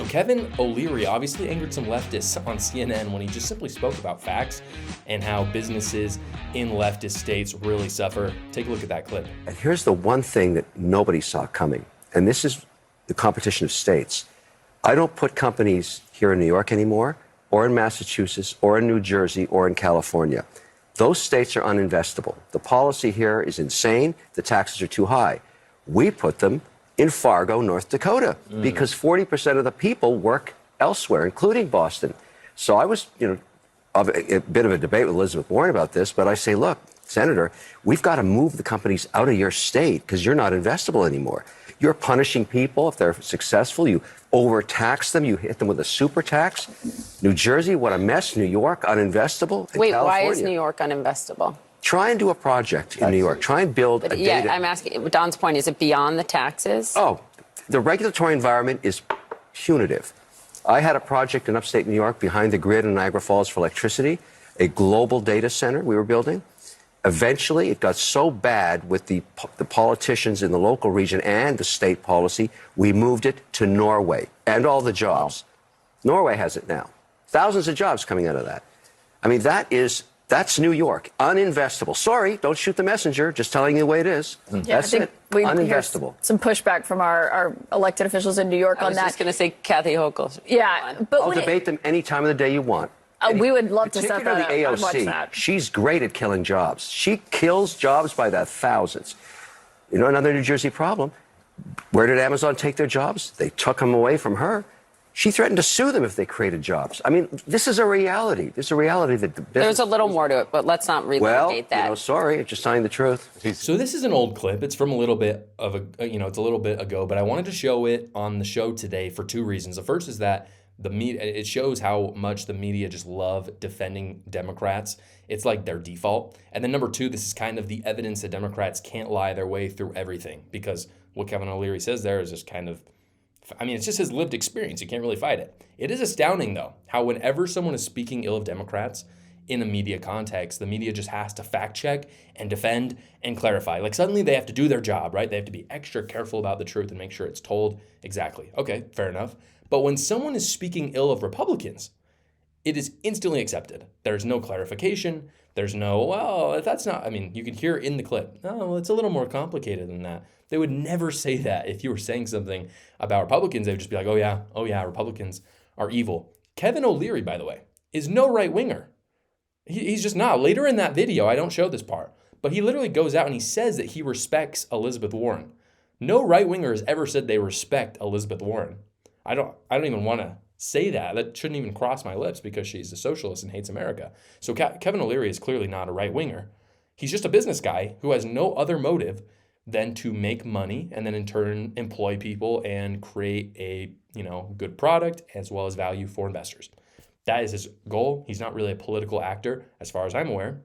So Kevin O'Leary obviously angered some leftists on CNN when he just simply spoke about facts and how businesses in leftist states really suffer. Take a look at that clip. And here's the one thing that nobody saw coming, and this is the competition of states. I don't put companies here in New York anymore, or in Massachusetts, or in New Jersey, or in California. Those states are uninvestable. The policy here is insane. The taxes are too high. We put them in Fargo, North Dakota, because 40% of the people work elsewhere, including Boston. So I was, a bit of a debate with Elizabeth Warren about this, but I say, look, Senator, we've got to move the companies out of your state because you're not investable anymore. You're punishing people if they're successful. You overtax them. You hit them with a super tax. New Jersey, what a mess. New York, uninvestable. Wait, California, why is New York uninvestable? Try and do a project in New York. Try and build a data. Yeah, I'm asking, Don's point, is it beyond the taxes? Oh, the regulatory environment is punitive. I had a project in upstate New York behind the grid in Niagara Falls for electricity, a global data center we were building. Eventually, it got so bad with the politicians in the local region and the state policy, we moved it to Norway and all the jobs. Norway has it now. Thousands of jobs coming out of that. I mean, that's New York, uninvestable. Sorry, don't shoot the messenger, just telling you the way it is. Yeah, That's it, uninvestable. Some pushback from our elected officials in New York on that. I was just going to say Kathy Hochul. Yeah, but I'll debate them any time of the day you want. we would love to set that up. Particularly I'd watch AOC, that. she's great at killing jobs. She kills jobs by the thousands. Another New Jersey problem. Where did Amazon take their jobs? They took them away from her. She threatened to sue them if they created jobs. I mean, this is a reality. There's a reality that the business... There's a little more to it, but let's not relitigate that. Well, sorry, I'm just telling the truth. So this is an old clip. It's from a little bit of it's a little bit ago, but I wanted to show it on the show today for two reasons. The first is that the media, it shows how much the media just love defending Democrats. It's like their default. And then number two, this is kind of the evidence that Democrats can't lie their way through everything, because what Kevin O'Leary says there is just kind of, it's just his lived experience. You can't really fight it. It is astounding, though, how whenever someone is speaking ill of Democrats in a media context, the media just has to fact check and defend and clarify. Like suddenly they have to do their job, right? They have to be extra careful about the truth and make sure it's told exactly. Okay, fair enough. But when someone is speaking ill of Republicans, it is instantly accepted. There's no clarification. There's no, well, that's not, you can hear in the clip, no, well, it's a little more complicated than that. They would never say that if you were saying something about Republicans. They would just be like, oh yeah, Republicans are evil. Kevin O'Leary, by the way, is no right-winger. He's just not. Later in that video, I don't show this part, but he literally goes out and he says that he respects Elizabeth Warren. No right-winger has ever said they respect Elizabeth Warren. I don't even want to say that. That shouldn't even cross my lips because she's a socialist and hates America. So Kevin O'Leary is clearly not a right-winger. He's just a business guy who has no other motive than to make money and then in turn employ people and create a good product as well as value for investors. That is his goal. He's not really a political actor as far as I'm aware.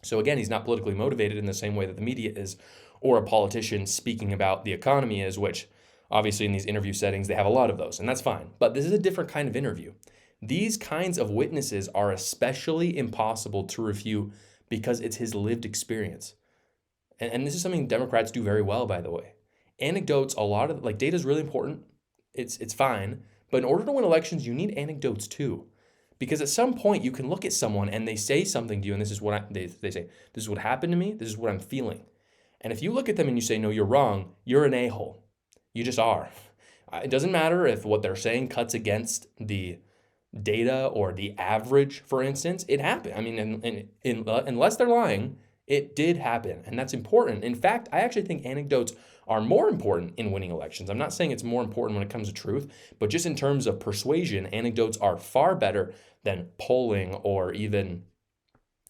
So again, he's not politically motivated in the same way that the media is, or a politician speaking about the economy is, which obviously in these interview settings, they have a lot of those, and that's fine. But this is a different kind of interview. These kinds of witnesses are especially impossible to refute because it's his lived experience. And this is something Democrats do very well, by the way. Anecdotes, a lot of, data is really important. It's fine. But in order to win elections, you need anecdotes too. Because at some point, you can look at someone and they say something to you, and this is what they say, this is what happened to me, this is what I'm feeling. And if you look at them and you say, no, you're wrong, you're an a-hole. You just are. It doesn't matter if what they're saying cuts against the data or the average, for instance. It happened. Unless they're lying, it did happen, and that's important. In fact, I actually think anecdotes are more important in winning elections. I'm not saying it's more important when it comes to truth, but just in terms of persuasion, anecdotes are far better than polling or even,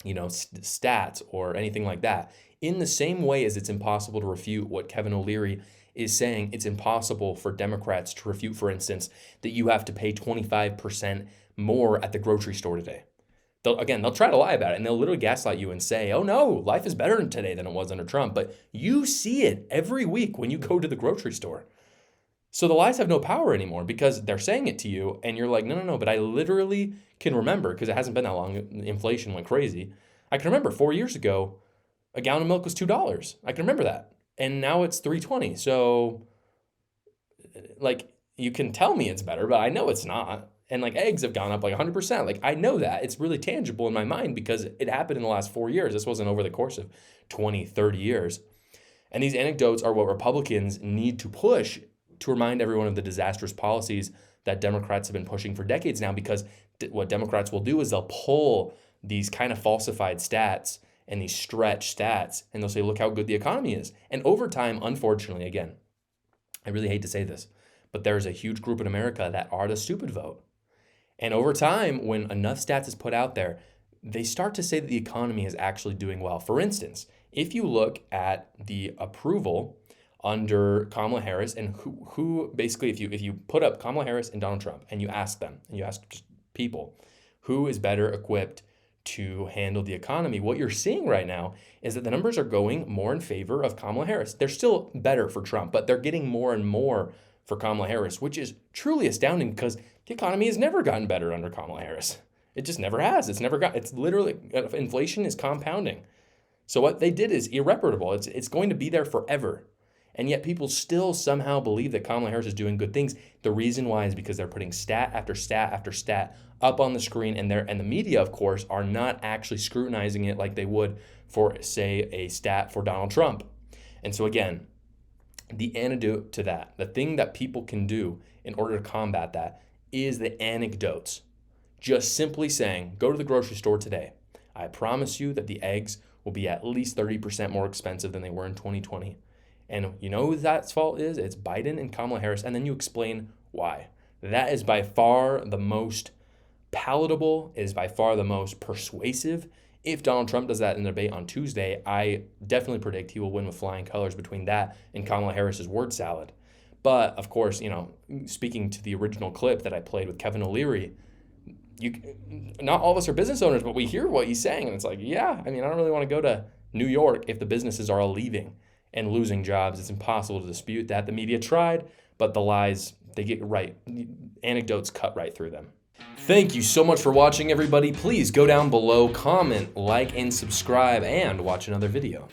stats or anything like that. In the same way as it's impossible to refute what Kevin O'Leary is saying, it's impossible for Democrats to refute, for instance, that you have to pay 25% more at the grocery store today. They'll try to lie about it, and they'll literally gaslight you and say, oh no, life is better today than it was under Trump. But you see it every week when you go to the grocery store. So the lies have no power anymore because they're saying it to you, and you're like, no, but I literally can remember, because it hasn't been that long, inflation went crazy. I can remember 4 years ago, a gallon of milk was $2. I can remember that. And now it's $3.20. So, you can tell me it's better, but I know it's not. And like eggs have gone up like 100%. Like I know that. It's really tangible in my mind because it happened in the last 4 years. This wasn't over the course of 20, 30 years. And these anecdotes are what Republicans need to push to remind everyone of the disastrous policies that Democrats have been pushing for decades now, because what Democrats will do is they'll pull these kind of falsified stats and these stretch stats, and they'll say, look how good the economy is. And over time, unfortunately, again, I really hate to say this, but there's a huge group in America that are the stupid vote. And over time, when enough stats is put out there, they start to say that the economy is actually doing well. For instance, if you look at the approval under Kamala Harris, and who basically, if you put up Kamala Harris and Donald Trump and you ask them, and you ask just people, who is better equipped to handle the economy, what you're seeing right now is that the numbers are going more in favor of Kamala Harris. They're still better for Trump, but they're getting more and more for Kamala Harris, which is truly astounding because the economy has never gotten better under Kamala Harris. It just never has. It's literally, inflation is compounding. So what they did is irreparable. It's going to be there forever. And yet people still somehow believe that Kamala Harris is doing good things. The reason why is because they're putting stat after stat after stat up on the screen, and the media, of course, are not actually scrutinizing it like they would for, say, a stat for Donald Trump. And so again, the antidote to that, the thing that people can do in order to combat that, is the anecdotes. Just simply saying, go to the grocery store today. I promise you that the eggs will be at least 30% more expensive than they were in 2020. And you know who that's fault is? It's Biden and Kamala Harris. And then you explain why. That is by far the most palatable, is by far the most persuasive. If Donald Trump does that in the debate on Tuesday, I definitely predict he will win with flying colors between that and Kamala Harris's word salad. But of course, speaking to the original clip that I played with Kevin O'Leary, not all of us are business owners, but we hear what he's saying. And it's like, yeah, I don't really want to go to New York if the businesses are all leaving and losing jobs. It's impossible to dispute that. The media tried, but the lies, they get right. Anecdotes cut right through them. Thank you so much for watching, everybody. Please go down below, comment, like, and subscribe, and watch another video.